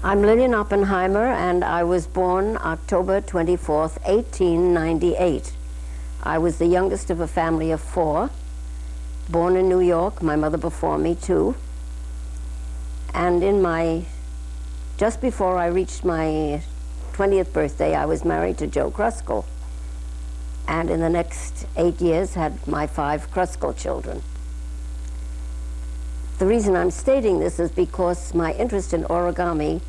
I'm Lillian Oppenheimer, and I was born October 24th, 1898. I was the youngest of a family of 4, born in New York, my mother before me too. And just before I reached my 20th birthday, I was married to Joe Kruskal. And in the next 8 years, had my 5 Kruskal children. The reason I'm stating this is because my interest in origami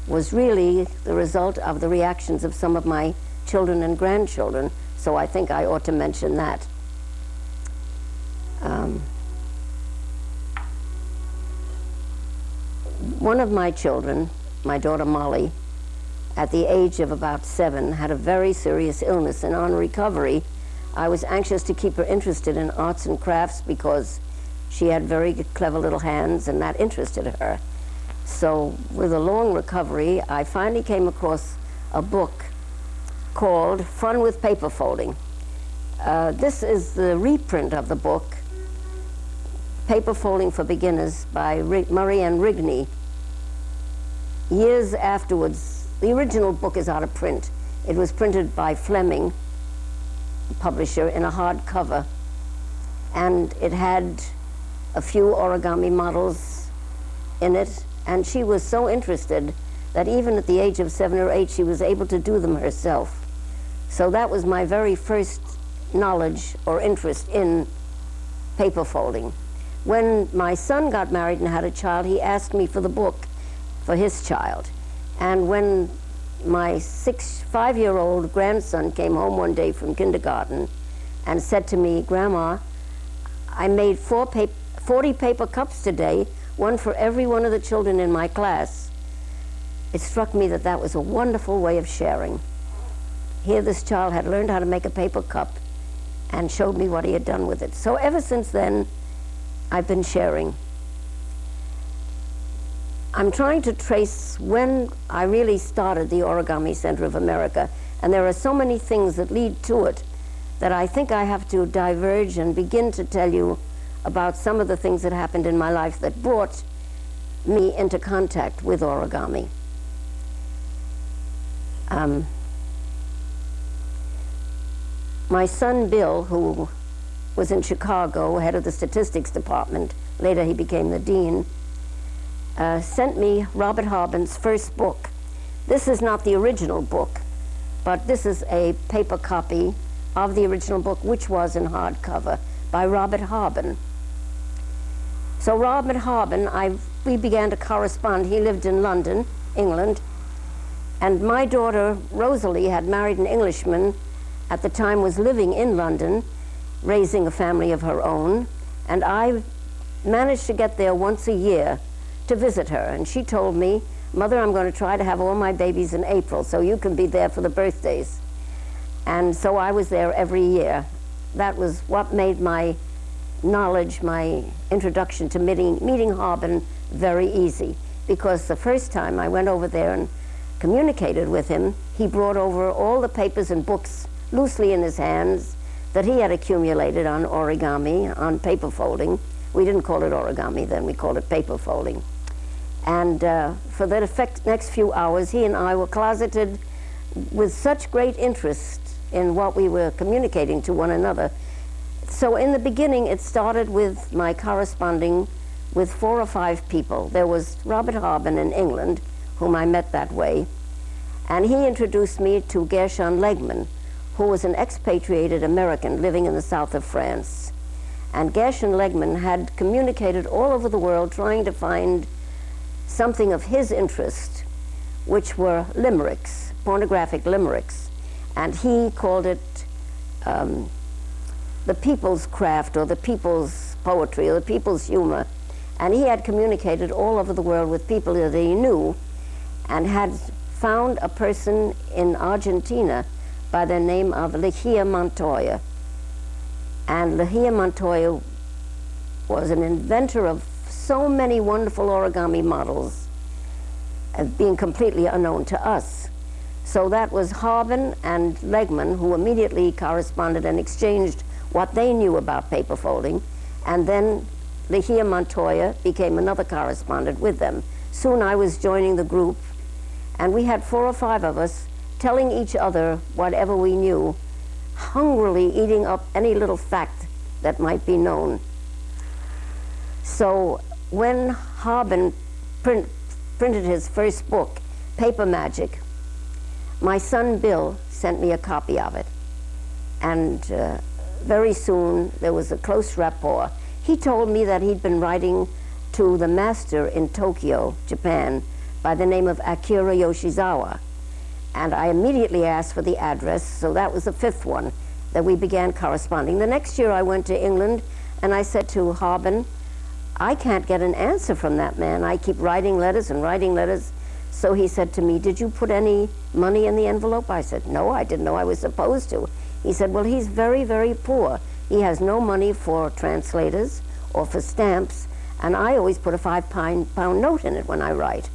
was really the result of the reactions of some of my children and grandchildren, so I think I ought to mention that. One of my children, my daughter Molly, at the age of about 7, had a very serious illness, and on recovery, I was anxious to keep her interested in arts and crafts because she had very clever little hands, and that interested her. So with a long recovery, I finally came across a book called Fun with Paper Folding. This is the reprint of the book, Paper Folding for Beginners by Murray and Rigney. Years afterwards, the original book is out of print. It was printed by Fleming, the publisher, in a hardcover, and it had a few origami models in it, and she was so interested that even at the age of 7 or 8, she was able to do them herself. So that was my very first knowledge or interest in paper folding. When my son got married and had a child, he asked me for the book for his child. And when my 5-year-old grandson came home one day from kindergarten and said to me, "Grandma, I made 40 paper cups today, one for every one of the children in my class," it struck me that that was a wonderful way of sharing. Here this child had learned how to make a paper cup and showed me what he had done with it. So ever since then, I've been sharing. I'm trying to trace when I really started the Origami Center of America, and there are so many things that lead to it that I think I have to diverge and begin to tell you about some of the things that happened in my life that brought me into contact with origami. My son Bill, who was in Chicago, head of the statistics department, later he became the dean, sent me Robert Harbin's first book. This is not the original book, but this is a paper copy of the original book, which was in hardcover, by Robert Harbin. So Robert Harbin, we began to correspond. He lived in London, England, and my daughter Rosalie had married an Englishman, at the time was living in London, raising a family of her own, and I managed to get there once a year to visit her, and she told me, "Mother, I'm going to try to have all my babies in April, so you can be there for the birthdays." And so I was there every year. That was what made my knowledge, my introduction to meeting Harbin very easy, because the first time I went over there and communicated with him, he brought over all the papers and books loosely in his hands that he had accumulated on origami, on paper folding. We didn't call it origami then, we called it paper folding. And for the next few hours, he and I were closeted with such great interest in what we were communicating to one another. So in the beginning, it started with my corresponding with 4 or 5 people. There was Robert Harbin in England, whom I met that way, and he introduced me to Gershon Legman, who was an expatriated American living in the south of France. And Gershon Legman had communicated all over the world trying to find something of his interest, which were limericks, pornographic limericks. And he called it the people's craft, or the people's poetry, or the people's humor. And he had communicated all over the world with people that he knew, and had found a person in Argentina by the name of Lillian Montoya. And Lillian Montoya was an inventor of so many wonderful origami models, being completely unknown to us. So that was Harbin and Legman, who immediately corresponded and exchanged what they knew about paper folding, and then Lillian Montoya became another correspondent with them. soon I was joining the group, and we had 4 or 5 of us telling each other whatever we knew, hungrily eating up any little fact that might be known. So when Haben printed his first book, Paper Magic, my son Bill sent me a copy of it. And very soon there was a close rapport. He told me that he'd been writing to the master in Tokyo, Japan, by the name of Akira Yoshizawa. And I immediately asked for the address, so that was the 5th one that we began corresponding. The next year I went to England, and I said to Haben, I can't get an answer from that man. I keep writing letters and writing letters. So he said to me, did you put any money in the envelope? I said, no, I didn't know I was supposed to. He said, well, he's very, very poor. He has no money for translators or for stamps, and I always put a £5 note in it when I write.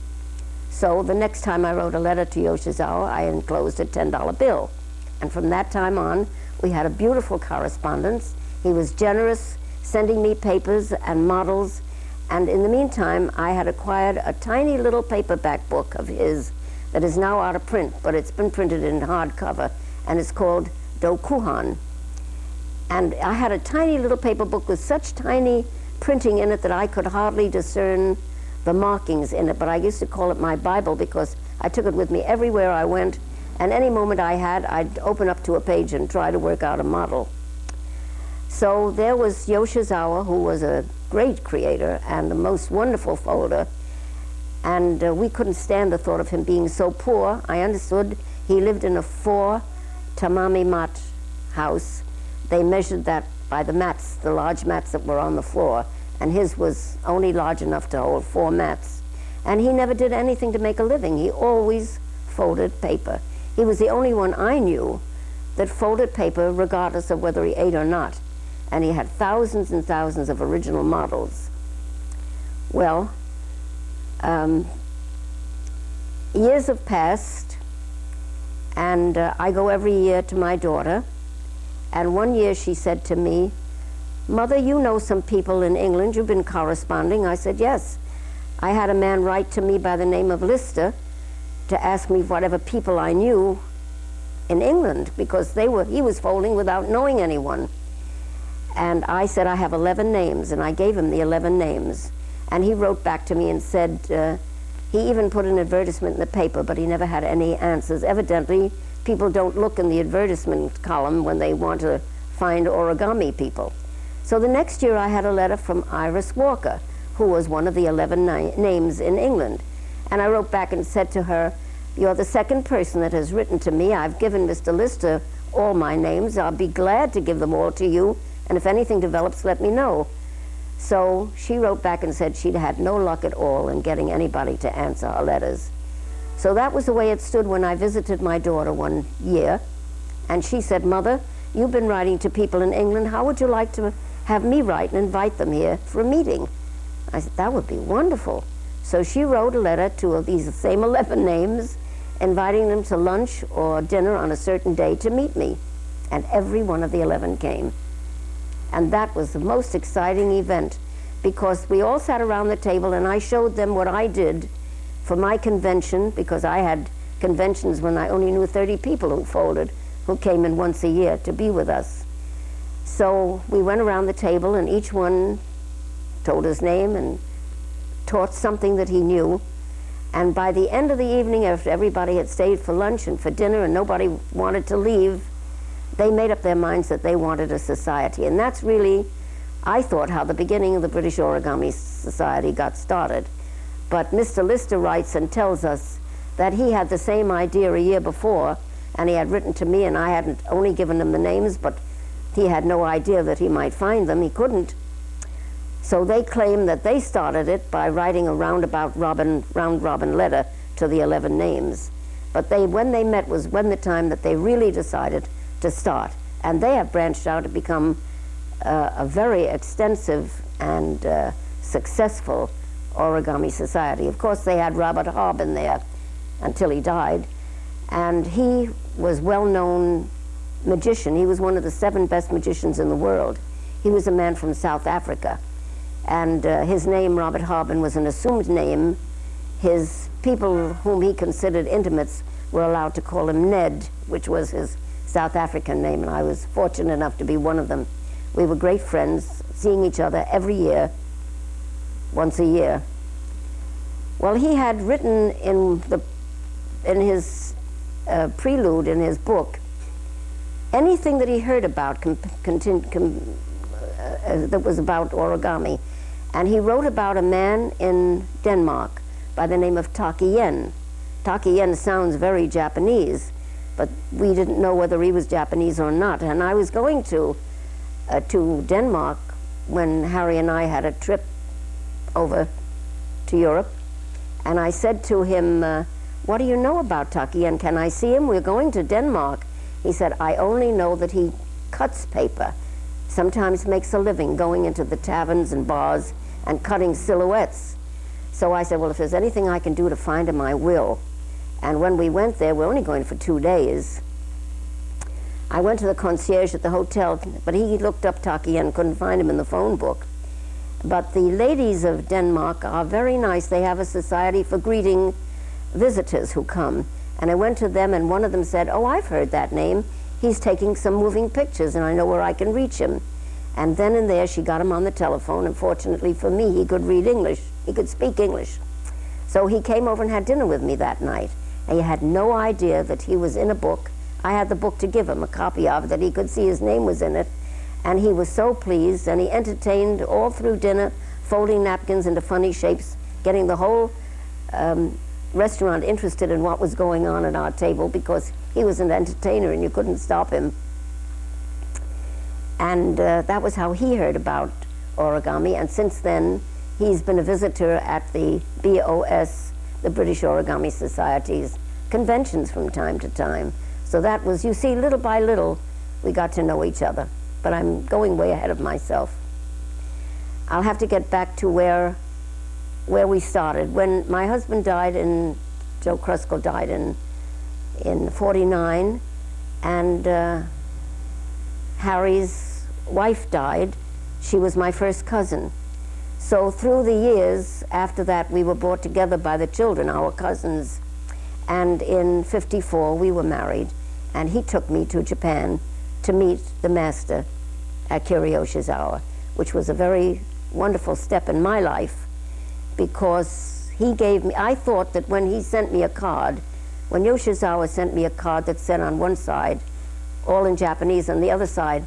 So the next time I wrote a letter to Yoshizawa, I enclosed a $10 bill. And from that time on, we had a beautiful correspondence. He was generous, sending me papers and models, and in the meantime, I had acquired a tiny little paperback book of his that is now out of print, but it's been printed in hardcover, and it's called Dokuhan. And I had a tiny little paper book with such tiny printing in it that I could hardly discern the markings in it, but I used to call it my Bible because I took it with me everywhere I went, and any moment I had, I'd open up to a page and try to work out a model. So there was Yoshizawa, who was a great creator and the most wonderful folder, and we couldn't stand the thought of him being so poor. I understood he lived in a 4 tamami mat house. They measured that by the mats, the large mats that were on the floor, and his was only large enough to hold 4 mats. And he never did anything to make a living. He always folded paper. He was the only one I knew that folded paper regardless of whether he ate or not. And he had thousands and thousands of original models. Well, years have passed, and I go every year to my daughter, and one year she said to me, Mother, you know some people in England, you've been corresponding. I said, yes. I had a man write to me by the name of Lister to ask me whatever people I knew in England, because he was folding without knowing anyone. And I said, I have 11 names, and I gave him the 11 names. And he wrote back to me and said, he even put an advertisement in the paper, but he never had any answers. Evidently, people don't look in the advertisement column when they want to find origami people. So the next year I had a letter from Iris Walker, who was one of the 11 names in England. And I wrote back and said to her, you're the 2nd person that has written to me. I've given Mr. Lister all my names. I'll be glad to give them all to you, and if anything develops, let me know. So she wrote back and said she'd had no luck at all in getting anybody to answer her letters. So that was the way it stood when I visited my daughter one year, and she said, Mother, you've been writing to people in England. How would you like to have me write and invite them here for a meeting? I said, that would be wonderful. So she wrote a letter to these same 11 names, inviting them to lunch or dinner on a certain day to meet me. And every one of the 11 came. And that was the most exciting event, because we all sat around the table and I showed them what I did for my convention, because I had conventions when I only knew 30 people who folded, who came in once a year to be with us. So we went around the table and each one told his name and taught something that he knew. And by the end of the evening, after everybody had stayed for lunch and for dinner and nobody wanted to leave, they made up their minds that they wanted a society. And that's really, I thought, how the beginning of the British Origami Society got started. But Mr. Lister writes and tells us that he had the same idea a year before, and he had written to me, and I hadn't only given him the names, but he had no idea that he might find them. He couldn't. So they claim that they started it by writing a round robin letter to the 11 names. But when they met was when the time that they really decided to start. And they have branched out to become a very extensive and successful origami society. Of course, they had Robert Haben there until he died. And he was well-known magician. He was one of the 7 best magicians in the world. He was a man from South Africa. And his name, Robert Haben, was an assumed name his people whom he considered intimates were allowed to call him Ned, which was his South African name, and I was fortunate enough to be one of them. We were great friends, seeing each other every year, once a year. Well, he had written in his prelude in his book anything that he heard about that was about origami. And he wrote about a man in Denmark by the name of Takien. Takien sounds very Japanese, but we didn't know whether he was Japanese or not. And I was going to Denmark when Harry and I had a trip over to Europe. And I said to him, what do you know about Takien? Can I see him? We're going to Denmark. He said, I only know that he cuts paper, sometimes makes a living going into the taverns and bars and cutting silhouettes. So I said, well, if there's anything I can do to find him, I will. And when we went there, we're only going for 2 days, I went to the concierge at the hotel, but he looked up Taki and couldn't find him in the phone book. But the ladies of Denmark are very nice. They have a society for greeting visitors who come. And I went to them, and one of them said, oh, I've heard that name. He's taking some moving pictures, and I know where I can reach him. And then and there, she got him on the telephone, and fortunately for me, he could read English. He could speak English. So he came over and had dinner with me that night. And he had no idea that he was in a book. I had the book to give him, a copy of it, that he could see his name was in it. And he was so pleased, and he entertained all through dinner, folding napkins into funny shapes, getting the whole restaurant interested in what was going on at our table, because he was an entertainer and you couldn't stop him. And that was how he heard about origami, and since then he's been a visitor at the BOS, the British Origami Society's conventions from time to time. So that was, you see, little by little we got to know each other. But I'm going way ahead of myself. I'll have to get back to where we started. When my husband died Joe Krusko died in 49, and Harry's wife died. She was my first cousin. So through the years after that, we were brought together by the children, our cousins. And in '54, we were married, and he took me to Japan to meet the master, Akira Yoshizawa, which was a very wonderful step in my life, because he gave me, I thought that when he sent me a card, when Yoshizawa sent me a card that said on one side, all in Japanese, on the other side,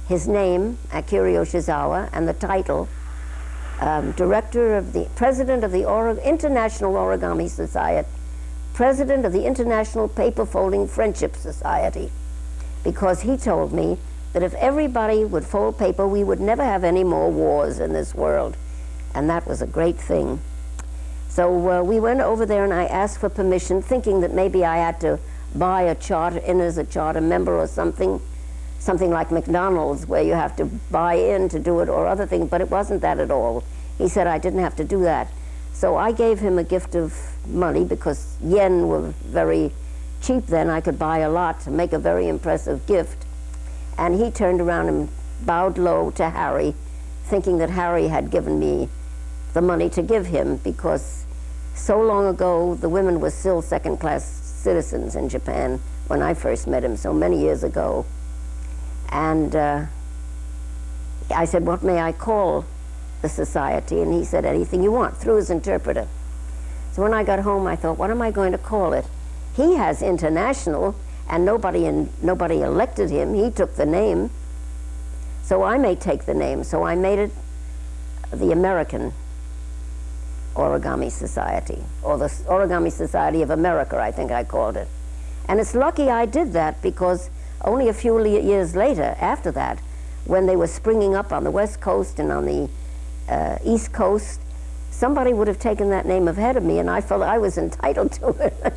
his name, Akira Yoshizawa, and the title, President of the International Origami Society, President of the International Paper Folding Friendship Society, because he told me that if everybody would fold paper, we would never have any more wars in this world. And that was a great thing. So we went over there, and I asked for permission, thinking that maybe I had to buy a charter in as a charter member or something like McDonald's, where you have to buy in to do it, or other things, but it wasn't that at all. He said I didn't have to do that. So I gave him a gift of money, because yen were very cheap then. I could buy a lot to make a very impressive gift. And he turned around and bowed low to Harry, thinking that Harry had given me the money to give him, because so long ago the women were still second-class citizens in Japan when I first met him, so many years ago. And I said, what may I call the society? And he said, anything you want, through his interpreter. So when I got home, I thought, what am I going to call it? He has international, and nobody elected him. He took the name, so I may take the name. So I made it the American Origami Society, or the Origami Society of America, I think I called it. And it's lucky I did that, because only a few years later, after that, when they were springing up on the West Coast and on the East Coast, somebody would have taken that name ahead of me, and I felt I was entitled to it.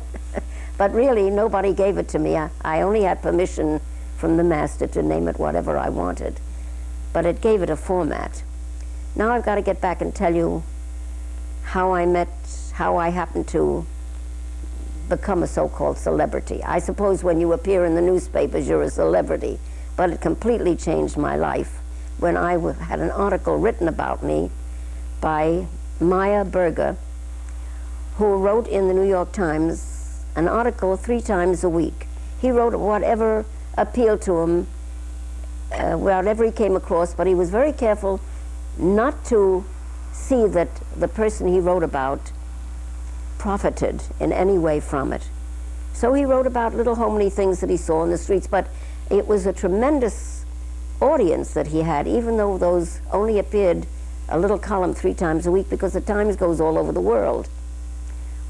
But really, nobody gave it to me. I only had permission from the master to name it whatever I wanted. But it gave it a format. Now I've got to get back and tell you how I happened to become a so-called celebrity. I suppose when you appear in the newspapers, you're a celebrity, but it completely changed my life when I had an article written about me by Maya Berger, who wrote in the New York Times an article 3 times a week. He wrote whatever appealed to him, whatever he came across, but he was very careful not to see that the person he wrote about profited in any way from it. So he wrote about little homely things that he saw in the streets, but it was a tremendous audience that he had, even though those only appeared a little column 3 times a week, because the Times goes all over the world.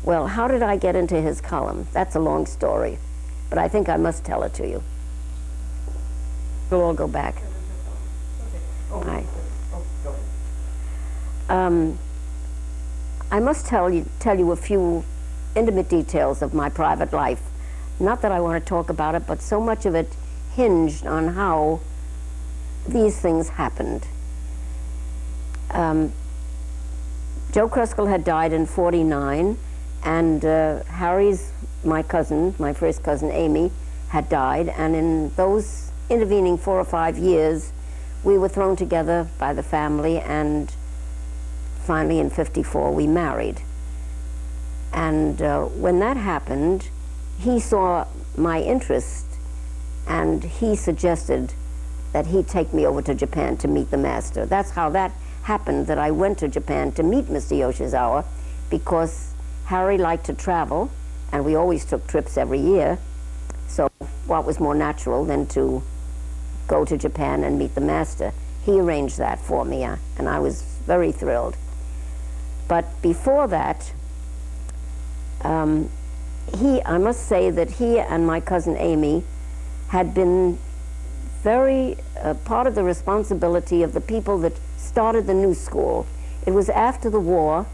Well, how did I get into his column? That's a long story, but I think I must tell it to you. We'll all go back. Hi. I must tell you a few intimate details of my private life. Not that I want to talk about it, but so much of it hinged on how these things happened. Joe Kruskal had died in '49, and Harry's, my cousin, my first cousin Amy, had died, and in those intervening 4 or 5 years, we were thrown together by the family, and finally in '54 we married. And when that happened, he saw my interest, and he suggested that he'd take me over to Japan to meet the master. That's how that happened, that I went to Japan to meet Mr. Yoshizawa, because Harry liked to travel, and we always took trips every year. So what was more natural than to go to Japan and meet the master? He arranged that for me, and I was very thrilled. But before that, I must say that he and my cousin Amy had been very part of the responsibility of the people that started the new school. It was after the war,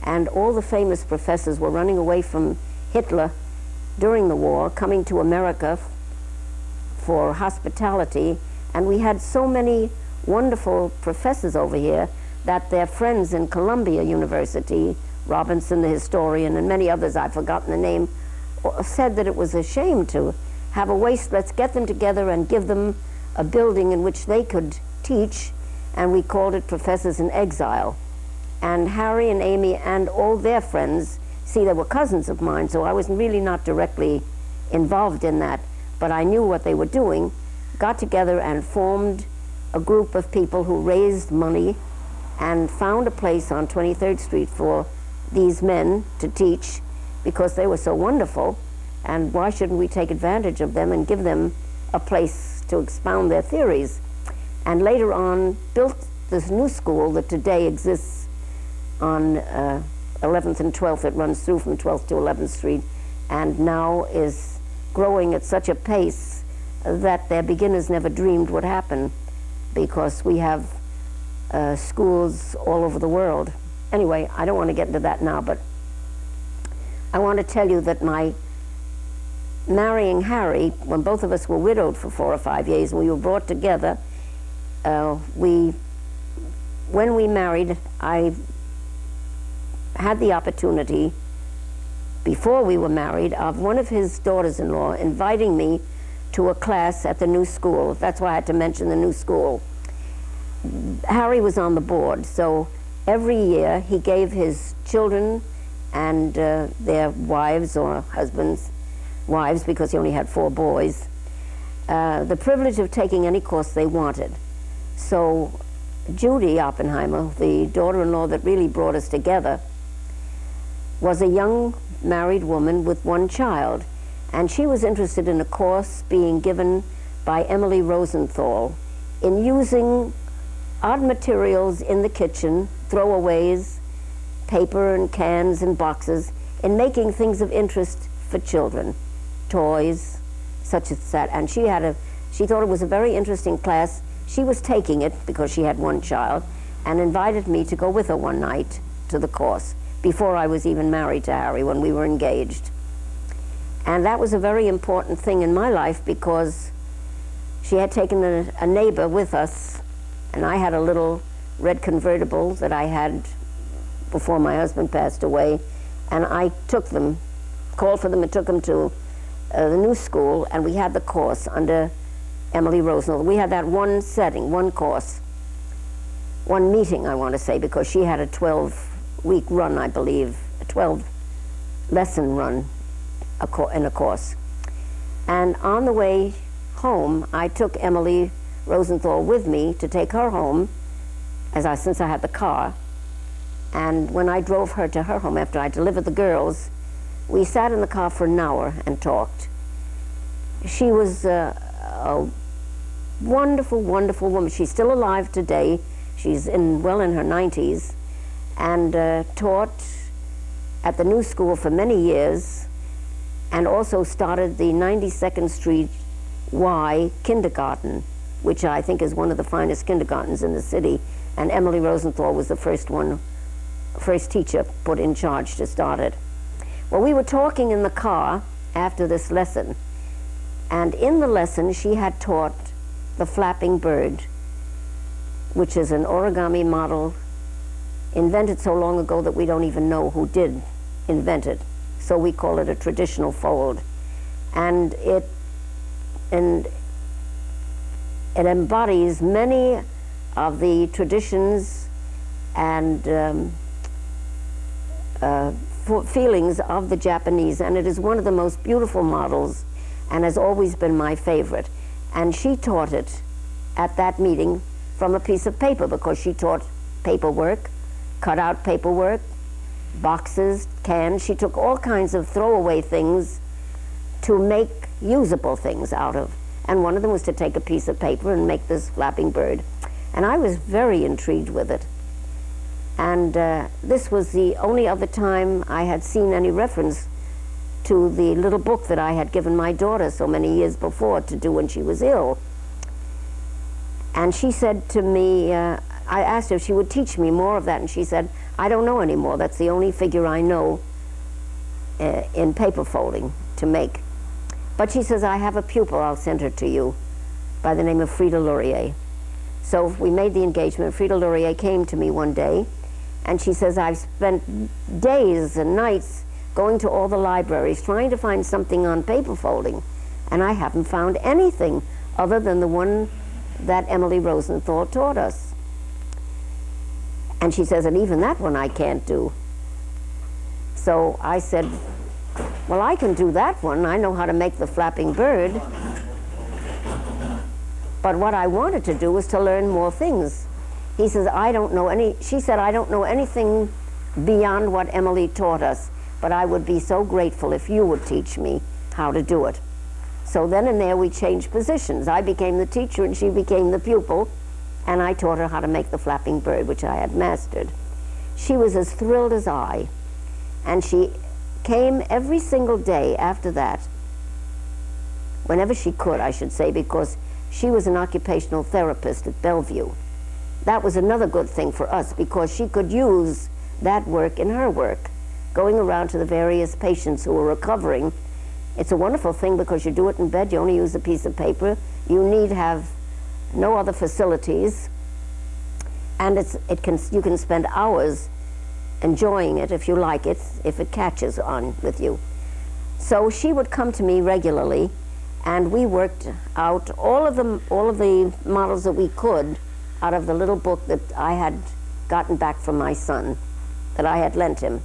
and all the famous professors were running away from Hitler during the war, coming to America for hospitality, and we had so many wonderful professors over here that their friends in Columbia University, Robinson the historian and many others, I've forgotten the name, said that it was a shame to have a waste. Let's get them together and give them a building in which they could teach, and we called it Professors in Exile. And Harry and Amy and all their friends, see, they were cousins of mine, so I was really not directly involved in that, but I knew what they were doing, got together and formed a group of people who raised money and found a place on 23rd Street for these men to teach, because they were so wonderful, and why shouldn't we take advantage of them and give them a place to expound their theories? And later on built this new school that today exists on 11th and 12th. It runs through from 12th to 11th Street, and now is growing at such a pace that their beginners never dreamed would happen, because we have schools all over the world. Anyway, I don't want to get into that now, but I want to tell you that my marrying Harry, when both of us were widowed for 4 or 5 years, and we were brought together, when we married, I had the opportunity, before we were married, of one of his daughters-in-law inviting me to a class at the new school. That's why I had to mention the new school. Harry was on the board, so every year he gave his children and their wives or husbands, wives, because he only had 4 boys, the privilege of taking any course they wanted. So Judy Oppenheimer, the daughter-in-law that really brought us together, was a young married woman with 1 child, and she was interested in a course being given by Emily Rosenthal in using odd materials in the kitchen, throwaways, paper and cans and boxes, in making things of interest for children, toys, such as that. And she thought it was a very interesting class. She was taking it because she had 1 child, and invited me to go with her one night to the course, before I was even married to Harry, when we were engaged. And that was a very important thing in my life, because she had taken a neighbor with us, and I had a little red convertible that I had before my husband passed away, and I took them, called for them and took them to the new school, and we had the course under Emily Rosenthal. We had that one setting, one course, one meeting, I want to say, because she had a 12-week run, I believe, a 12 lesson run in a course. And on the way home, I took Emily Rosenthal with me to take her home, since I had the car. And when I drove her to her home after I delivered the girls, we sat in the car for an hour and talked. She was a wonderful, wonderful woman. She's still alive today. She's well in her 90s, and taught at the New School for many years, and also started the 92nd Street Y kindergarten, which I think is one of the finest kindergartens in the city. And Emily Rosenthal was the first teacher put in charge to start it. Well, we were talking in the car after this lesson, and in the lesson she had taught the flapping bird, which is an origami model invented so long ago that we don't even know who did invent it. So we call it a traditional fold. And it embodies many of the traditions and feelings of the Japanese, and it is one of the most beautiful models and has always been my favorite. And she taught it at that meeting from a piece of paper, because she taught paperwork, cut out paperwork, boxes, cans. She took all kinds of throwaway things to make usable things out of. And one of them was to take a piece of paper and make this flapping bird. And I was very intrigued with it. And this was the only other time I had seen any reference to the little book that I had given my daughter so many years before to do when she was ill. And she said to me, I asked her if she would teach me more of that, and she said, I don't know anymore. That's the only figure I know in paper folding to make. But she says, I have a pupil, I'll send her to you, by the name of Frida Laurier. So we made the engagement. Frida Laurier came to me one day, and she says, I've spent days and nights going to all the libraries trying to find something on paper folding, and I haven't found anything other than the one that Emily Rosenthal taught us. And she says, and even that one I can't do. So I said, well, I can do that one. I know how to make the flapping bird. But what I wanted to do was to learn more things. He says, she said, I don't know anything beyond what Emily taught us, but I would be so grateful if you would teach me how to do it. So then and there we changed positions. I became the teacher and she became the pupil, and I taught her how to make the flapping bird, which I had mastered. She was as thrilled as I, and she came every single day after that, whenever she could, I should say, because she was an occupational therapist at Bellevue. That was another good thing for us, because she could use that work in her work, going around to the various patients who were recovering. It's a wonderful thing because you do it in bed, you only use a piece of paper, you need have no other facilities, and you can spend hours enjoying it if you like it, if it catches on with you. So she would come to me regularly, and we worked out all of the models that we could out of the little book that I had gotten back from my son, that I had lent him,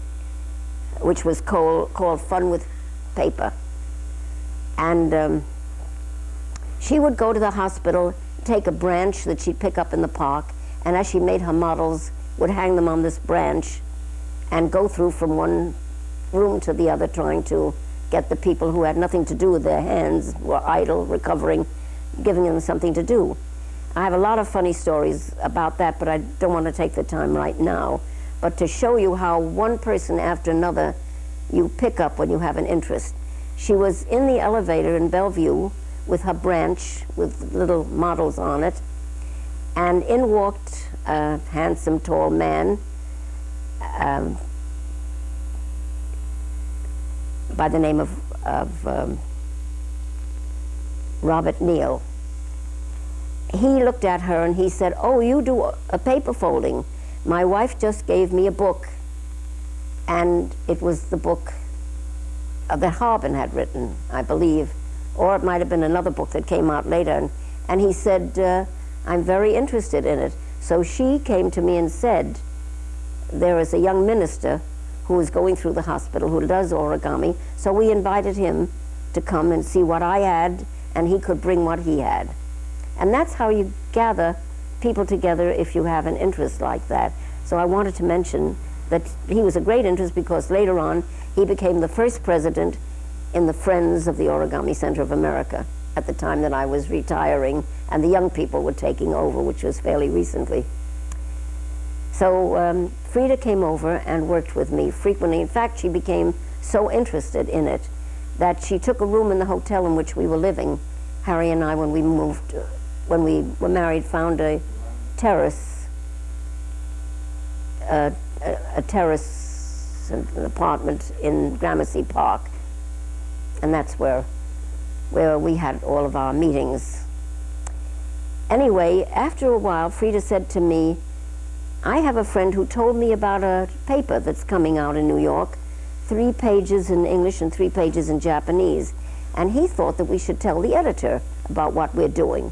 which was called Fun with Paper. And she would go to the hospital, take a branch that she'd pick up in the park, and as she made her models, would hang them on this branch and go through from one room to the other trying to get the people who had nothing to do with their hands, were idle, recovering, giving them something to do. I have a lot of funny stories about that, but I don't want to take the time right now. But to show you how one person after another you pick up when you have an interest. She was in the elevator in Bellevue with her branch with little models on it, and in walked a handsome, tall man by the name of Robert Neal. He looked at her and he said, "Oh, you do a paper folding. My wife just gave me a book." And it was the book that Harbin had written, I believe, or it might have been another book that came out later. And he said, "I'm very interested in it." So she came to me and said, "There is a young minister who was going through the hospital, who does origami. So we invited him to come and see what I had, and he could bring what he had. And that's how you gather people together if you have an interest like that. So I wanted to mention that he was a great interest because later on he became the first president in the Friends of the Origami Center of America at the time that I was retiring, and the young people were taking over, which was fairly recently. So Frida came over and worked with me frequently. In fact, she became so interested in it that she took a room in the hotel in which we were living. Harry and I, when we moved, when we were married, found a terrace, an apartment in Gramercy Park, and that's where we had all of our meetings. Anyway, after a while, Frida said to me, I have a friend who told me about a paper that's coming out in New York, 3 pages in English and 3 pages in Japanese, and he thought that we should tell the editor about what we're doing.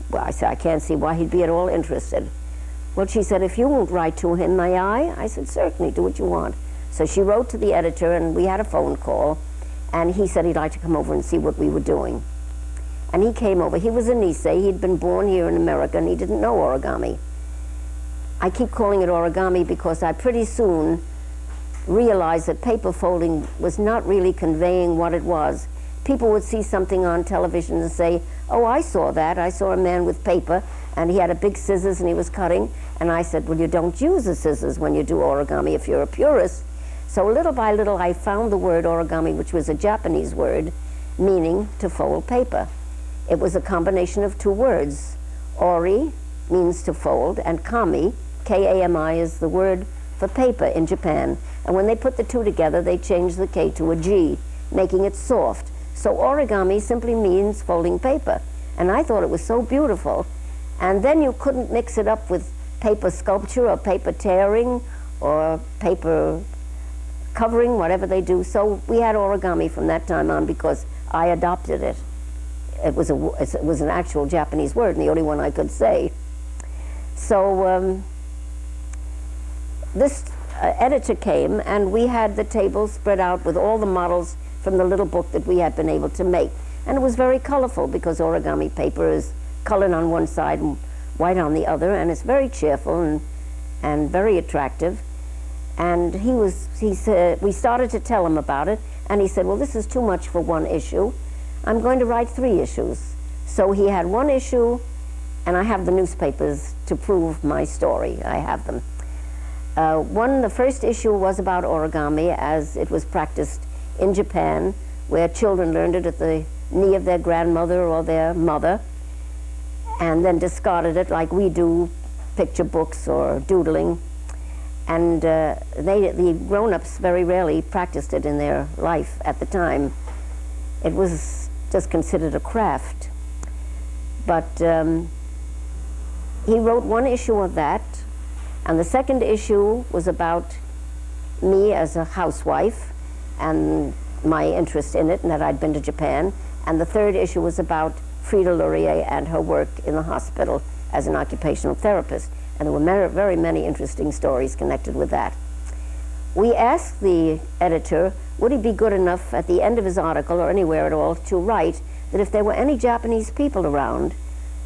Well, I said, I can't see why he'd be at all interested. Well, she said, if you won't write to him, may I? I said, certainly, do what you want. So she wrote to the editor, and we had a phone call, and he said he'd like to come over and see what we were doing. And he came over. He was a Nisei. He'd been born here in America, and he didn't know origami. I keep calling it origami because I pretty soon realized that paper folding was not really conveying what it was. People would see something on television and say, oh, I saw that. I saw a man with paper, and he had a big scissors, and he was cutting. And I said, well, you don't use the scissors when you do origami if you're a purist. So little by little, I found the word origami, which was a Japanese word, meaning to fold paper. It was a combination of 2 words. Ori means to fold, and kami, K-A-M-I, is the word for paper in Japan. And when they put the 2 together, they changed the K to a G, making it soft. So origami simply means folding paper. And I thought it was so beautiful. And then you couldn't mix it up with paper sculpture or paper tearing or paper covering, whatever they do. So we had origami from that time on because I adopted it. It was an actual Japanese word, and the only one I could say. So this editor came, and we had the table spread out with all the models from the little book that we had been able to make. And it was very colorful because origami paper is colored on one side and white on the other, and it's very cheerful and very attractive. And he said, we started to tell him about it, and he said, well, this is too much for 1 issue. I'm going to write 3 issues. So he had 1 issue, and I have the newspapers to prove my story. I have them. The first issue was about origami as it was practiced in Japan, where children learned it at the knee of their grandmother or their mother, and then discarded it like we do picture books or doodling. And the grown-ups very rarely practiced it in their life at the time. It was just considered a craft. But he wrote 1 issue of that, and the second issue was about me as a housewife and my interest in it, and that I'd been to Japan. And the 3rd issue was about Frida Laurier and her work in the hospital as an occupational therapist. And there were very many interesting stories connected with that. We asked the editor, would he be good enough at the end of his article, or anywhere at all, to write that if there were any Japanese people around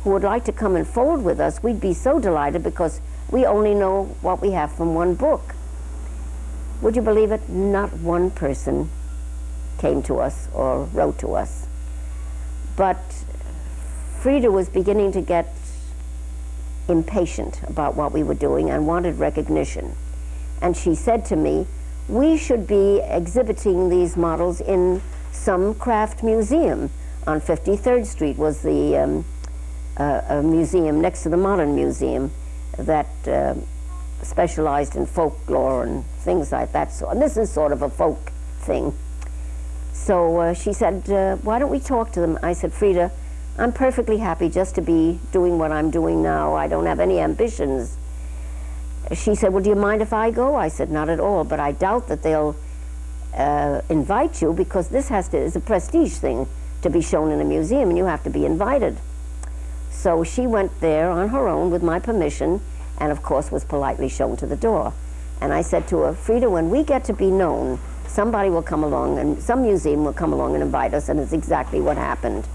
who would like to come and fold with us, we'd be so delighted because we only know what we have from 1 book. Would you believe it? Not 1 person came to us or wrote to us. But Frida was beginning to get impatient about what we were doing and wanted recognition. And she said to me, we should be exhibiting these models in some craft museum. On 53rd Street was the a museum next to the Modern Museum that specialized in folklore and things like that. So, and this is sort of a folk thing. So she said, why don't we talk to them? I said, Frida, I'm perfectly happy just to be doing what I'm doing now. I don't have any ambitions. She said, well, do you mind if I go? I said, not at all, but I doubt that they'll invite you because this is a prestige thing to be shown in a museum, and you have to be invited. So she went there on her own with my permission, and of course was politely shown to the door. And I said to her, Frida, when we get to be known, somebody will come along, and some museum will come along and invite us, and it's exactly what happened.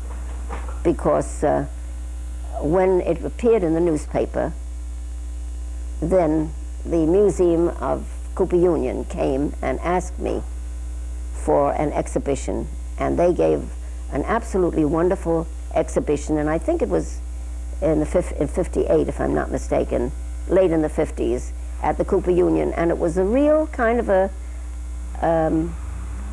Because when it appeared in the newspaper, then the Museum of Cooper Union came and asked me for an exhibition, and they gave an absolutely wonderful exhibition, and I think it was in 58, if I'm not mistaken, late in the 50s, at the Cooper Union, and it was a real kind of an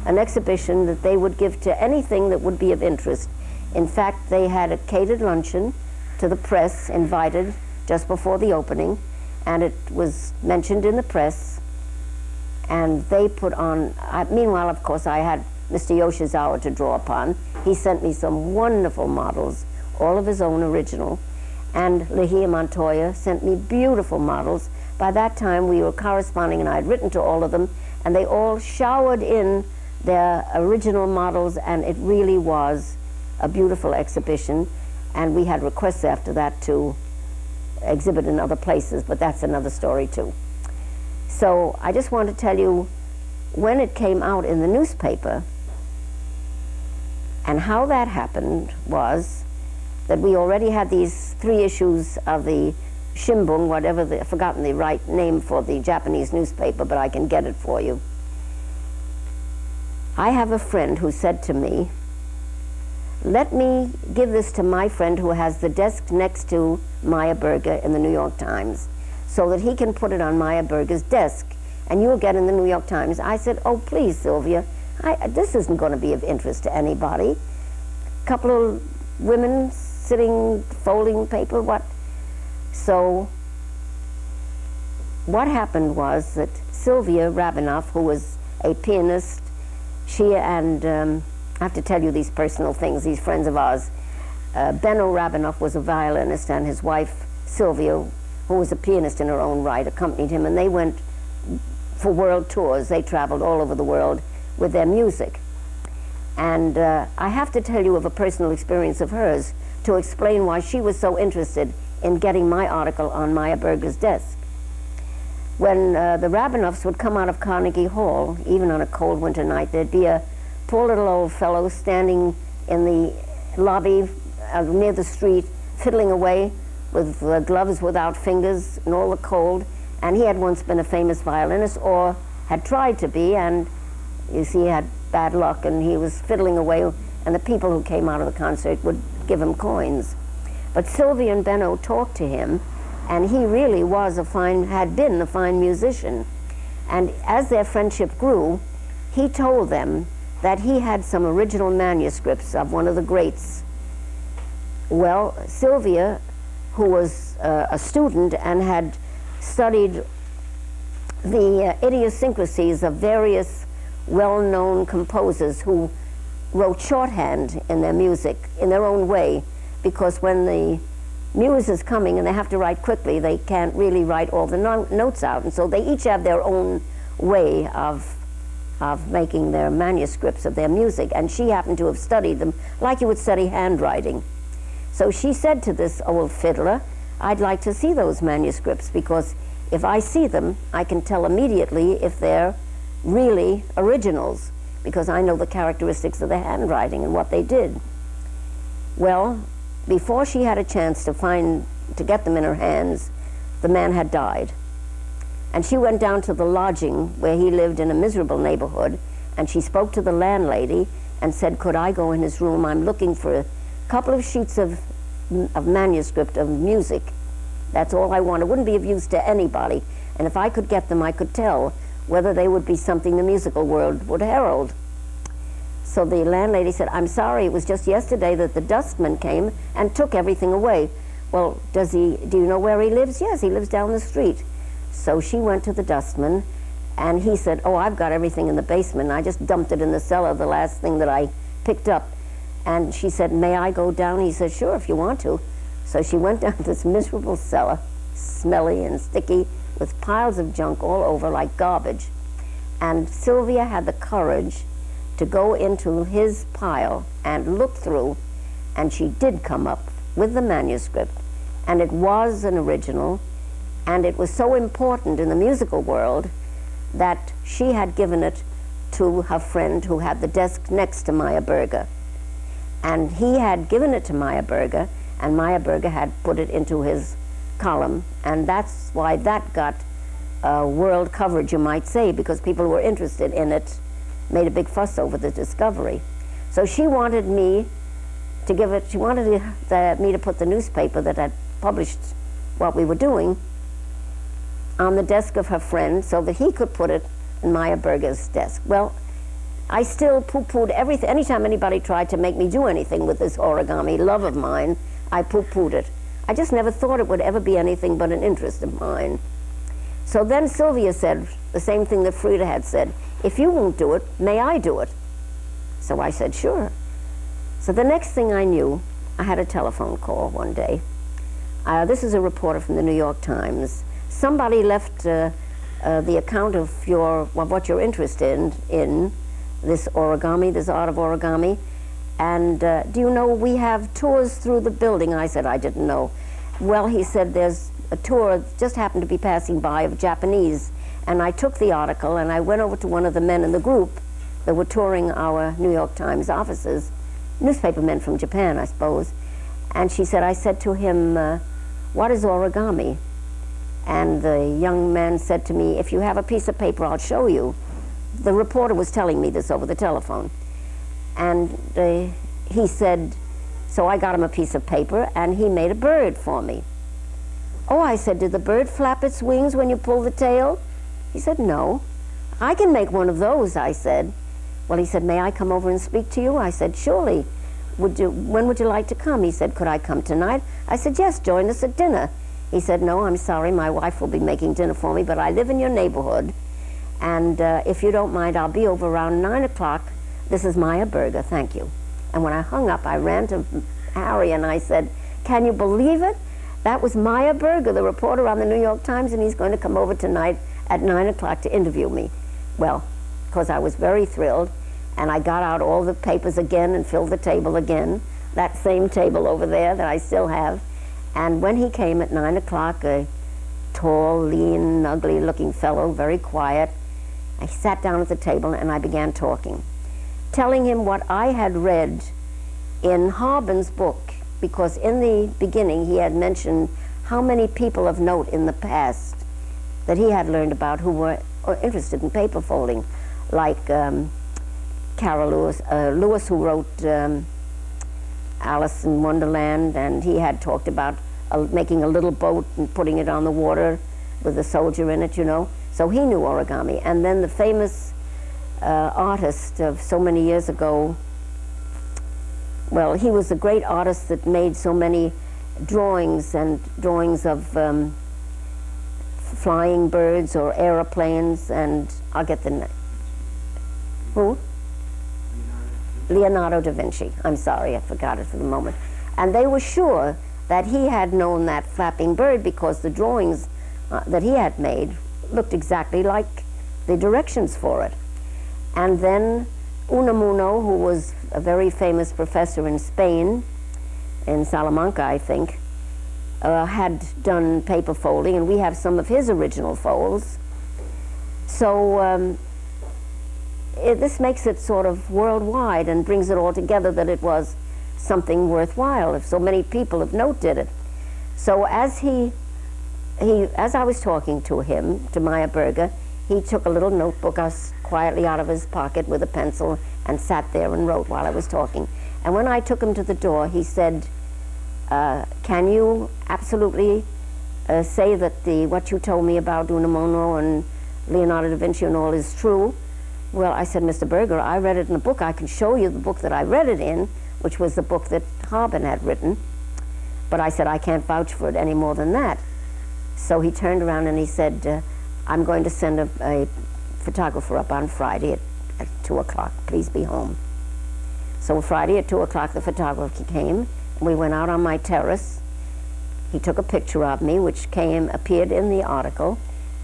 exhibition that they would give to anything that would be of interest. In fact, they had a catered luncheon to the press, invited just before the opening, and it was mentioned in the press, and they put on, meanwhile, of course, I had Mr. Yoshizawa to draw upon. He sent me some wonderful models, all of his own original, and Lihia Montoya sent me beautiful models. By that time, we were corresponding, and I had written to all of them, and they all showered in their original models, and it really was a beautiful exhibition. And we had requests after that to exhibit in other places, but that's another story too. So I just want to tell you, when it came out in the newspaper, and how that happened was that we already had these 3 issues of the Shimbun, whatever I've forgotten the right name for the Japanese newspaper, but I can get it for you. I have a friend who said to me, let me give this to my friend who has the desk next to Maya Berger in the New York Times, so that he can put it on Maya Berger's desk, and you'll get in the New York Times. I said, oh, please, Sylvia, this isn't going to be of interest to anybody. A couple of women sitting, folding paper, what? So what happened was that Sylvia Rabinoff, who was a pianist, she and, I have to tell you these personal things, these friends of ours. Benno Rabinoff was a violinist, and his wife, Sylvia, who was a pianist in her own right, accompanied him, and they went for world tours. They traveled all over the world with their music. And I have to tell you of a personal experience of hers to explain why she was so interested in getting my article on Maya Berger's desk. When the Rabinoffs would come out of Carnegie Hall, even on a cold winter night, there'd be a poor little old fellow standing in the lobby near the street, fiddling away with gloves without fingers and all the cold. And he had once been a famous violinist, or had tried to be, and you see, he had bad luck, and he was fiddling away, and the people who came out of the concert would give him coins. But Sylvia and Benno talked to him, and he really was had been a fine musician. And as their friendship grew, he told them that he had some original manuscripts of one of the greats. Well, Sylvia, who was a student and had studied the idiosyncrasies of various well-known composers who wrote shorthand in their music in their own way, because when the muse is coming and they have to write quickly, they can't really write all the notes out, and so they each have their own way of making their manuscripts of their music, and she happened to have studied them like you would study handwriting. So she said to this old fiddler, I'd like to see those manuscripts, because if I see them, I can tell immediately if they're really originals, because I know the characteristics of the handwriting and what they did. Well, before she had a chance to get them in her hands, the man had died. And she went down to the lodging where he lived in a miserable neighborhood, and she spoke to the landlady and said, could I go in his room? I'm looking for a couple of sheets of manuscript of music. That's all I want. It wouldn't be of use to anybody, and if I could get them, I could tell whether they would be something the musical world would herald. So the landlady said, I'm sorry, it was just yesterday that the dustman came and took everything away. Well, do you know where he lives? Yes, he lives down the street. So she went to the dustman, and he said, oh, I've got everything in the basement. I just dumped it in the cellar, the last thing that I picked up. And she said, may I go down? He said, sure, if you want to. So she went down this miserable cellar, smelly and sticky, with piles of junk all over like garbage. And Sylvia had the courage to go into his pile and look through, and she did come up with the manuscript, and it was an original, And it was so important in the musical world that she had given it to her friend who had the desk next to Maya Berger. And he had given it to Maya Berger, and Maya Berger had put it into his column, and that's why that got world coverage, you might say, because people who were interested in it made a big fuss over the discovery. So she wanted me to give it, she wanted me to put the newspaper that had published what we were doing on the desk of her friend so that he could put it in Maya Berger's desk. Well, I still poo-pooed everything. Anytime anybody tried to make me do anything with this origami love of mine, I poo-pooed it. I just never thought it would ever be anything but an interest of mine. So then Sylvia said the same thing that Frida had said, if you won't do it, may I do it? So I said, sure. So the next thing I knew, I had a telephone call one day. This is a reporter from the New York Times. Somebody left the account of what you're interested in this origami, this art of origami. And do you know we have tours through the building? I said, I didn't know. Well, he said, there's a tour just happened to be passing by of Japanese. And I took the article and I went over to one of the men in the group that were touring our New York Times offices, newspaper men from Japan, I suppose. And I said to him, what is origami? And the young man said to me, if you have a piece of paper, I'll show you. The reporter was telling me this over the telephone. And he said, so I got him a piece of paper, and he made a bird for me. Oh, I said, did the bird flap its wings when you pull the tail? He said, no. I can make one of those, I said. Well, he said, may I come over and speak to you? I said, surely. When would you like to come? He said, could I come tonight? I said, yes, join us at dinner. He said, no, I'm sorry, my wife will be making dinner for me, but I live in your neighborhood, and if you don't mind, I'll be over around 9 o'clock. This is Maya Berger, thank you. And when I hung up, I ran to Harry and I said, can you believe it? That was Maya Berger, the reporter on the New York Times, and he's going to come over tonight at 9 o'clock to interview me. Well, because I was very thrilled, and I got out all the papers again and filled the table again, that same table over there that I still have. And when he came at 9 o'clock, a tall, lean, ugly-looking fellow, very quiet, I sat down at the table and I began talking, telling him what I had read in Harbin's book, because in the beginning he had mentioned how many people of note in the past that he had learned about who were interested in paper folding, like Carol Lewis, who wrote Alice in Wonderland, and he had talked about making a little boat and putting it on the water with a soldier in it, you know. So he knew origami. And then the famous artist of so many years ago, well, he was a great artist that made so many drawings, and drawings of flying birds or aeroplanes, and I'll get the name. Who? Leonardo da Vinci. I'm sorry, I forgot it for the moment. And they were sure that he had known that flapping bird because the drawings that he had made looked exactly like the directions for it. And then Unamuno, who was a very famous professor in Spain, in Salamanca, I think, had done paper folding, and we have some of his original folds. So this makes it sort of worldwide and brings it all together that it was something worthwhile if so many people of note did it. So as I was talking to him, to Maya Berger, he took a little notebook quietly out of his pocket with a pencil and sat there and wrote while I was talking. And when I took him to the door, he said, can you absolutely say that what you told me about Unamuno and Leonardo da Vinci and all is true? Well, I said, Mr. Berger, I read it in a book. I can show you the book that I read it in, which was the book that Harbin had written. But I said, I can't vouch for it any more than that. So he turned around and he said, I'm going to send a photographer up on Friday at 2 o'clock. Please be home. So Friday at 2 o'clock, the photographer came, and we went out on my terrace. He took a picture of me, which appeared in the article,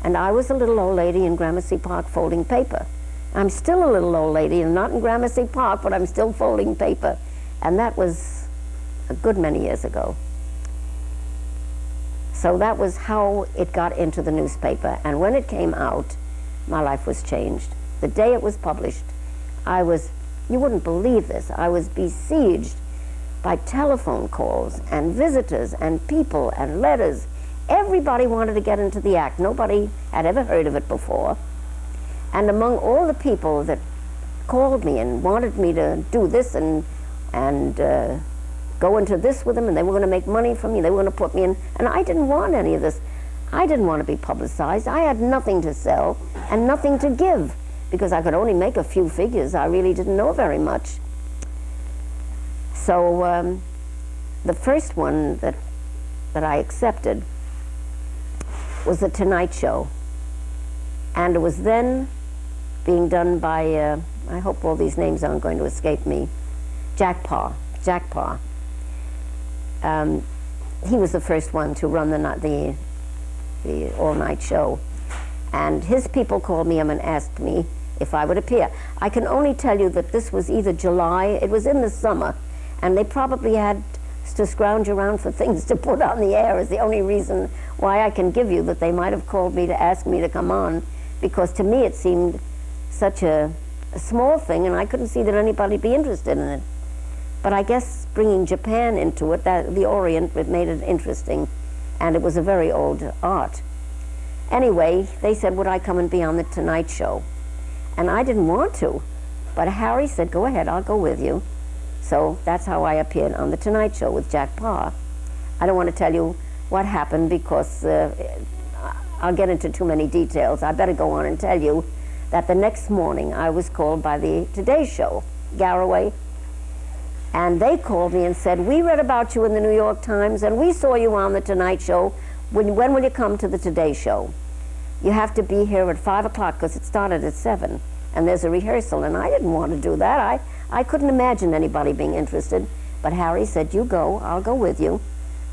and I was a little old lady in Gramercy Park folding paper. I'm still a little old lady, and not in Gramercy Park, but I'm still folding paper. And that was a good many years ago. So that was how it got into the newspaper. And when it came out, my life was changed. The day it was published, you wouldn't believe this, I was besieged by telephone calls and visitors and people and letters. Everybody wanted to get into the act. Nobody had ever heard of it before. And among all the people that called me and wanted me to do this and go into this with them, and they were going to make money from me, they were going to put me in, and I didn't want any of this. I didn't want to be publicized. I had nothing to sell and nothing to give, because I could only make a few figures. I really didn't know very much. So the first one that I accepted was The Tonight Show. And it was then being done by, I hope all these names aren't going to escape me, Jack Parr. He was the first one to run the all-night show. And his people called me up and asked me if I would appear. I can only tell you that this was either July, it was in the summer, and they probably had to scrounge around for things to put on the air is the only reason why I can give you that they might have called me to ask me to come on, because to me it seemed such a small thing and I couldn't see that anybody would be interested in it. But I guess bringing Japan into it, the Orient, it made it interesting, and it was a very old art. Anyway, they said, would I come and be on The Tonight Show? And I didn't want to, but Harry said, go ahead, I'll go with you. So that's how I appeared on The Tonight Show with Jack Parr. I don't want to tell you what happened because I'll get into too many details. I better go on and tell you that the next morning I was called by the Today Show, Garraway, and they called me and said, we read about you in the New York Times and we saw you on The Tonight Show. When will you come to the Today Show? You have to be here at 5 o'clock because it started at 7 and there's a rehearsal. And I didn't want to do that. I couldn't imagine anybody being interested. But Harry said, you go, I'll go with you.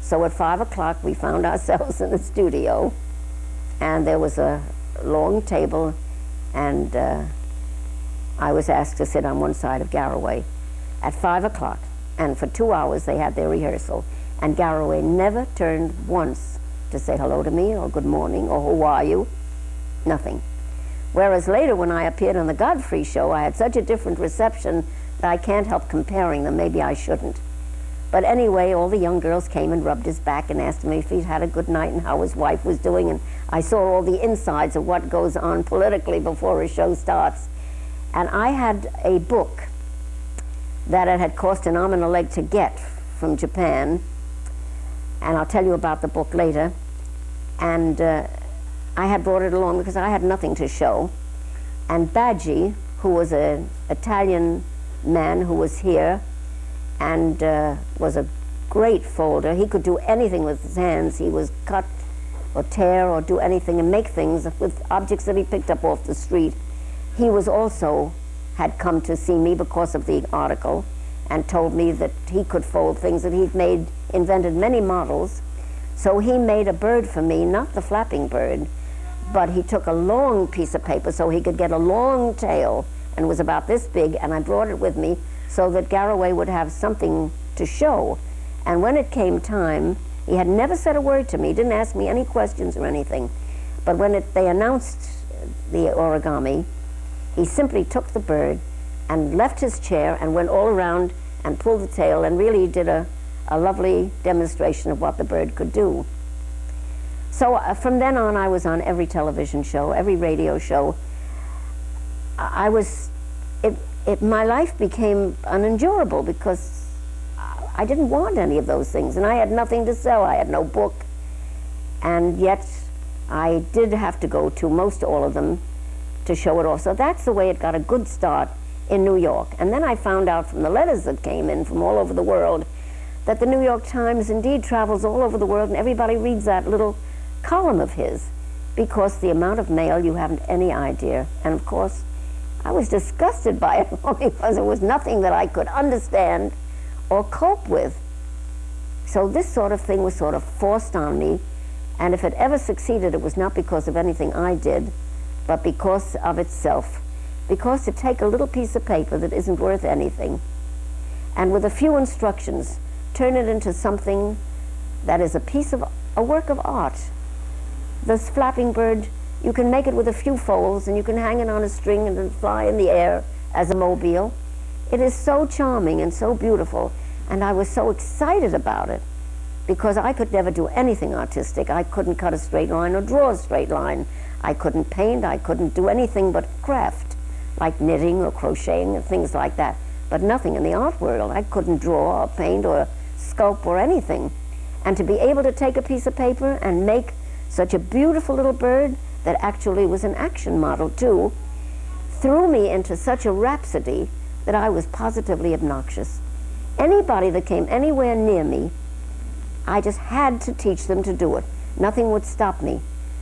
So at 5 o'clock we found ourselves in the studio, and there was a long table, and I was asked to sit on one side of Garraway at 5 o'clock. And for 2 hours they had their rehearsal. And Garraway never turned once to say hello to me or good morning or who are you? Nothing. Whereas later when I appeared on the Godfrey Show, I had such a different reception that I can't help comparing them. Maybe I shouldn't. But anyway, all the young girls came and rubbed his back and asked him if he'd had a good night and how his wife was doing. And I saw all the insides of what goes on politically before a show starts. And I had a book that it had cost an arm and a leg to get from Japan. And I'll tell you about the book later. And I had brought it along because I had nothing to show. And Baggi, who was an Italian man who was here and was a great folder. He could do anything with his hands. He was cut or tear or do anything and make things with objects that he picked up off the street. He was also had come to see me because of the article and told me that he could fold things, that he'd invented many models. So he made a bird for me, not the flapping bird, but he took a long piece of paper so he could get a long tail, and it was about this big, and I brought it with me so that Garraway would have something to show. And when it came time, he had never said a word to me, he didn't ask me any questions or anything, but when they announced the origami, he simply took the bird and left his chair and went all around and pulled the tail and really did a lovely demonstration of what the bird could do. So from then on, I was on every television show, every radio show. My life became unendurable because I didn't want any of those things, and I had nothing to sell. I had no book, and yet I did have to go to most all of them to show it off. So that's the way it got a good start in New York. And then I found out from the letters that came in from all over the world that the New York Times indeed travels all over the world, and everybody reads that little column of his, because the amount of mail, you haven't any idea. And of course, I was disgusted by it because it was nothing that I could understand or cope with. So this sort of thing was sort of forced on me, and if it ever succeeded, it was not because of anything I did, but because of itself. Because to take a little piece of paper that isn't worth anything, and with a few instructions, turn it into something that is a piece of a work of art. This flapping bird, you can make it with a few folds and you can hang it on a string and then fly in the air as a mobile. It is so charming and so beautiful, and I was so excited about it because I could never do anything artistic. I couldn't cut a straight line or draw a straight line. I couldn't paint, I couldn't do anything but craft, like knitting or crocheting and things like that, but nothing in the art world. I couldn't draw or paint or sculpt or anything. And to be able to take a piece of paper and make such a beautiful little bird that actually was an action model too, threw me into such a rhapsody that I was positively obnoxious. Anybody that came anywhere near me, I just had to teach them to do it. Nothing would stop me.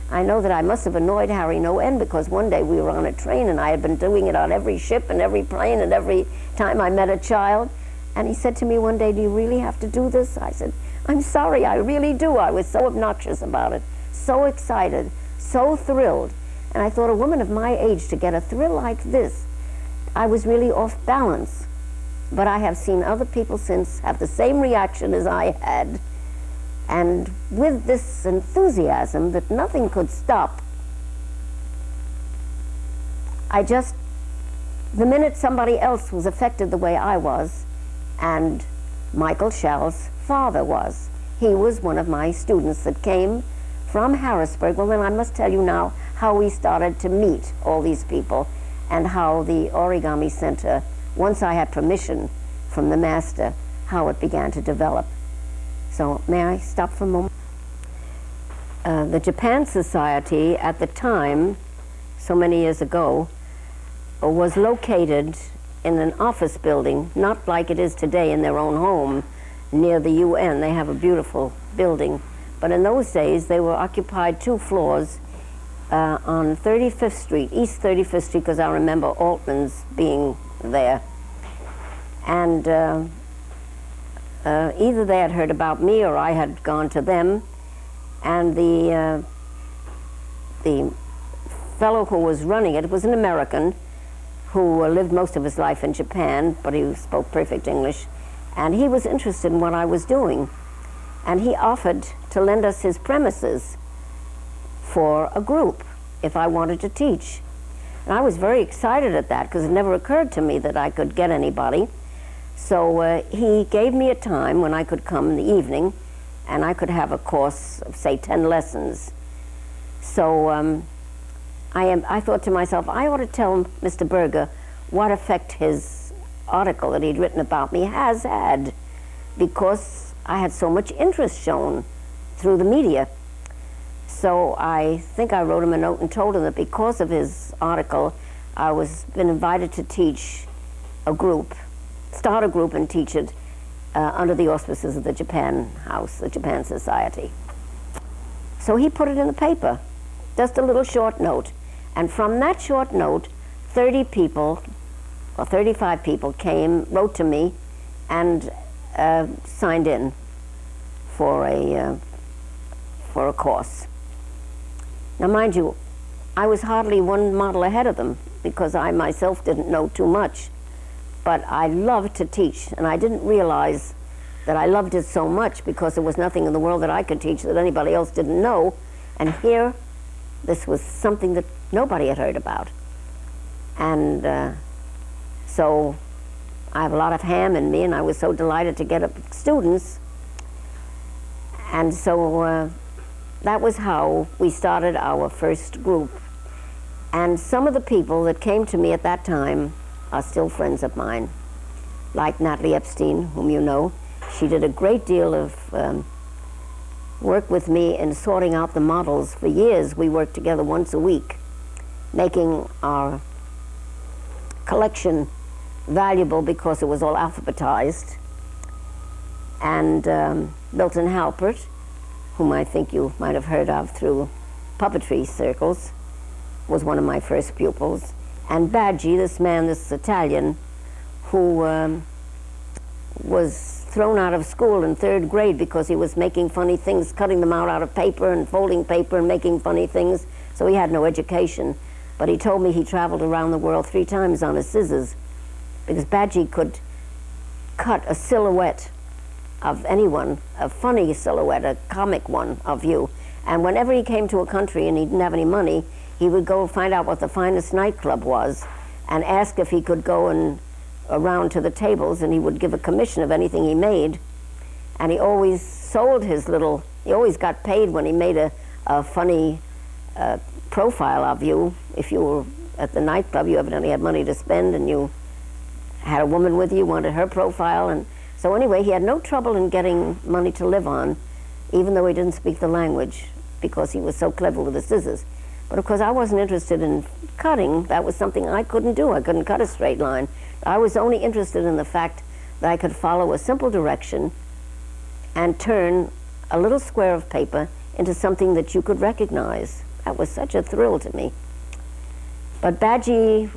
I know that I must have annoyed Harry no end, because one day we were on a train and I had been doing it on every ship and every plane and every time I met a child. And he said to me one day, "Do you really have to do this?" I said, "I'm sorry, I really do." I was so obnoxious about it, so excited, so thrilled. And I thought, a woman of my age to get a thrill like this, I was really off balance. But I have seen other people since have the same reaction as I had. And with this enthusiasm that nothing could stop, the minute somebody else was affected the way I was, and Michael Schall's father was. He was one of my students that came from Harrisburg. Well, then I must tell you now how we started to meet all these people and how the Origami Center, once I had permission from the master, how it began to develop. So may I stop for a moment? The Japan Society at the time, so many years ago, was located in an office building, not like it is today in their own home near the UN. They have a beautiful building. But in those days, they were occupied 2 floors on 35th Street, East 35th Street, because I remember Altman's being there. And either they had heard about me or I had gone to them. And the fellow who was running it was an American who lived most of his life in Japan, but he spoke perfect English. And he was interested in what I was doing. And he offered to lend us his premises for a group if I wanted to teach. And I was very excited at that because it never occurred to me that I could get anybody. So he gave me a time when I could come in the evening and I could have a course of, say, 10 lessons. So I thought to myself, I ought to tell Mr. Berger what effect his article that he'd written about me has had, because I had so much interest shown through the media. So I think I wrote him a note and told him that because of his article, I was been invited to teach a group, start a group and teach it under the auspices of the Japan House, the Japan Society. So he put it in the paper, just a little short note. And from that short note, 30 people, or 35 people came, wrote to me, and signed in for a course. Now, mind you, I was hardly one model ahead of them because I myself didn't know too much. But I loved to teach, and I didn't realize that I loved it so much because there was nothing in the world that I could teach that anybody else didn't know. And here, this was something that nobody had heard about. And so I have a lot of ham in me, and I was so delighted to get students. And so that was how we started our first group. And some of the people that came to me at that time are still friends of mine, like Natalie Epstein, whom you know. She did a great deal of work with me in sorting out the models. For years, we worked together once a week, making our collection valuable because it was all alphabetized. And Milton Halpert, whom I think you might have heard of through puppetry circles, was one of my first pupils. And Baggi, this man, this Italian, who was thrown out of school in 3rd grade because he was making funny things, cutting them out of paper and folding paper and making funny things, so he had no education. But he told me he traveled around the world 3 times on his scissors, because Baggi could cut a silhouette of anyone, a funny silhouette, a comic one of you. And whenever he came to a country and he didn't have any money, he would go find out what the finest nightclub was and ask if he could go and around to the tables, and he would give a commission of anything he made. And he always sold his little, he always got paid when he made a funny profile of you. If you were at the nightclub, you evidently had money to spend, and you had a woman with you, wanted her profile. And so anyway, he had no trouble in getting money to live on, even though he didn't speak the language, because he was so clever with the scissors. But of course, I wasn't interested in cutting. That was something I couldn't do. I couldn't cut a straight line. I was only interested in the fact that I could follow a simple direction and turn a little square of paper into something that you could recognize. That was such a thrill to me. But Badgie,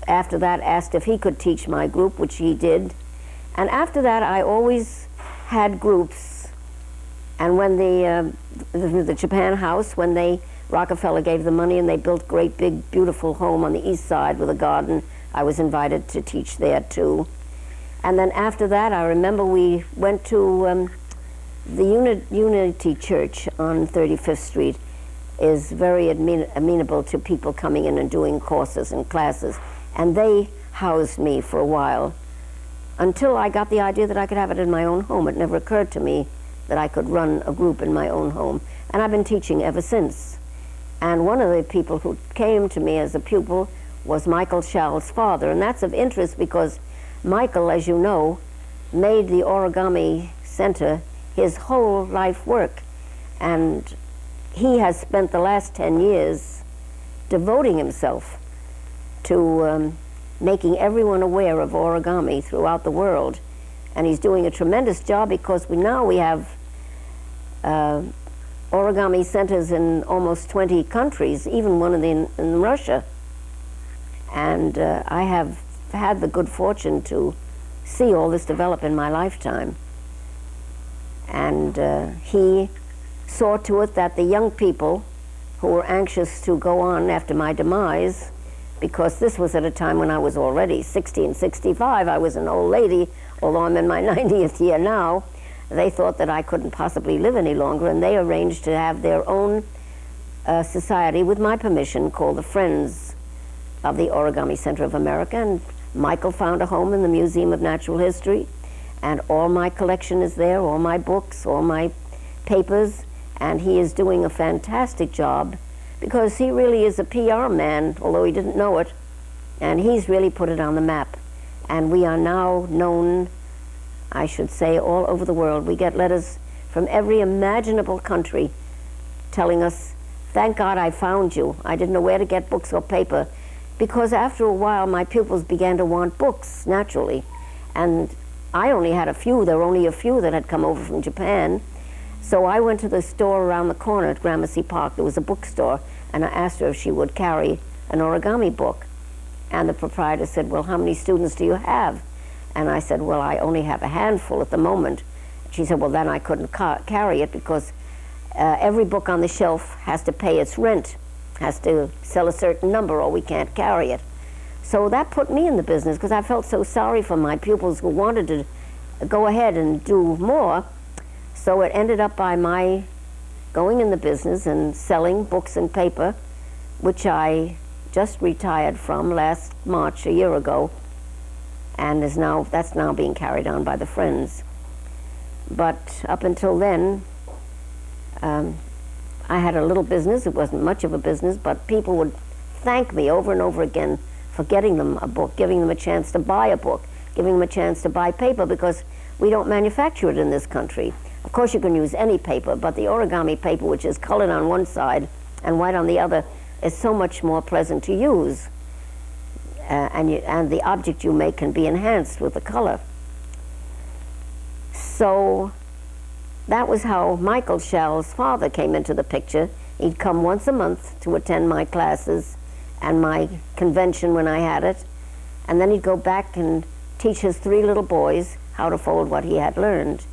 after that, asked if he could teach my group, which he did. And after that, I always had groups. And when the Japan House, when Rockefeller gave the money and they built a great big beautiful home on the east side with a garden, I was invited to teach there too. And then after that, I remember we went to the Unity Church on 35th Street is very amenable to people coming in and doing courses and classes. And they housed me for a while until I got the idea that I could have it in my own home. It never occurred to me that I could run a group in my own home. And I've been teaching ever since. And one of the people who came to me as a pupil was Michael Schall's father. And that's of interest because Michael, as you know, made the Origami Center his whole life work. And he has spent the last 10 years devoting himself to making everyone aware of origami throughout the world. And he's doing a tremendous job because now we have origami centers in almost 20 countries, even one in Russia. And I have had the good fortune to see all this develop in my lifetime. And he saw to it that the young people who were anxious to go on after my demise, because this was at a time when I was already 65, I was an old lady, although I'm in my 90th year now. They thought that I couldn't possibly live any longer, and they arranged to have their own society, with my permission, called the Friends of the Origami Center of America. And Michael found a home in the Museum of Natural History, and all my collection is there, all my books, all my papers, and he is doing a fantastic job because he really is a PR man, although he didn't know it, and he's really put it on the map. And we are now known, I should say, all over the world. We get letters from every imaginable country telling us, thank God I found you. I didn't know where to get books or paper, because after a while my pupils began to want books, naturally. And I only had a few. There were only a few that had come over from Japan. So I went to the store around the corner at Gramercy Park. There was a bookstore, and I asked her if she would carry an origami book. And the proprietor said, well, how many students do you have? And I said, well, I only have a handful at the moment. She said, well, then I couldn't carry it because every book on the shelf has to pay its rent, has to sell a certain number, or we can't carry it. So that put me in the business because I felt so sorry for my pupils who wanted to go ahead and do more. So it ended up by my going in the business and selling books and paper, which I just retired from last March, a year ago, and that's now being carried on by the Friends. But up until then, I had a little business. It wasn't much of a business, but people would thank me over and over again for getting them a book, giving them a chance to buy a book, giving them a chance to buy paper, because we don't manufacture it in this country. Of course, you can use any paper, but the origami paper, which is colored on one side and white on the other, is so much more pleasant to use. And the object you make can be enhanced with the color. So that was how Michael Schall's father came into the picture. He'd come once a month to attend my classes and my convention when I had it, and then he'd go back and teach his 3 little boys how to fold what he had learned.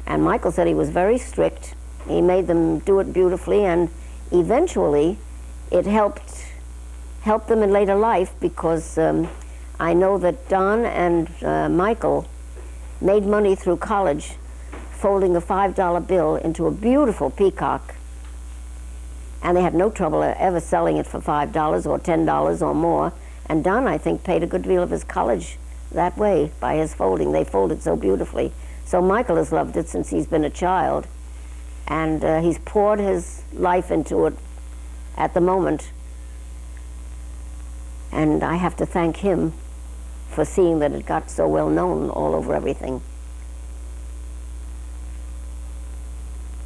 And Michael said he was very strict. He made them do it beautifully, and eventually it helped them in later life, because I know that Don and Michael made money through college folding a $5 bill into a beautiful peacock. And they had no trouble ever selling it for $5 or $10 or more. And Don, I think, paid a good deal of his college that way by his folding. They folded so beautifully. So Michael has loved it since he's been a child. And he's poured his life into it at the moment. And I have to thank him for seeing that it got so well known all over everything.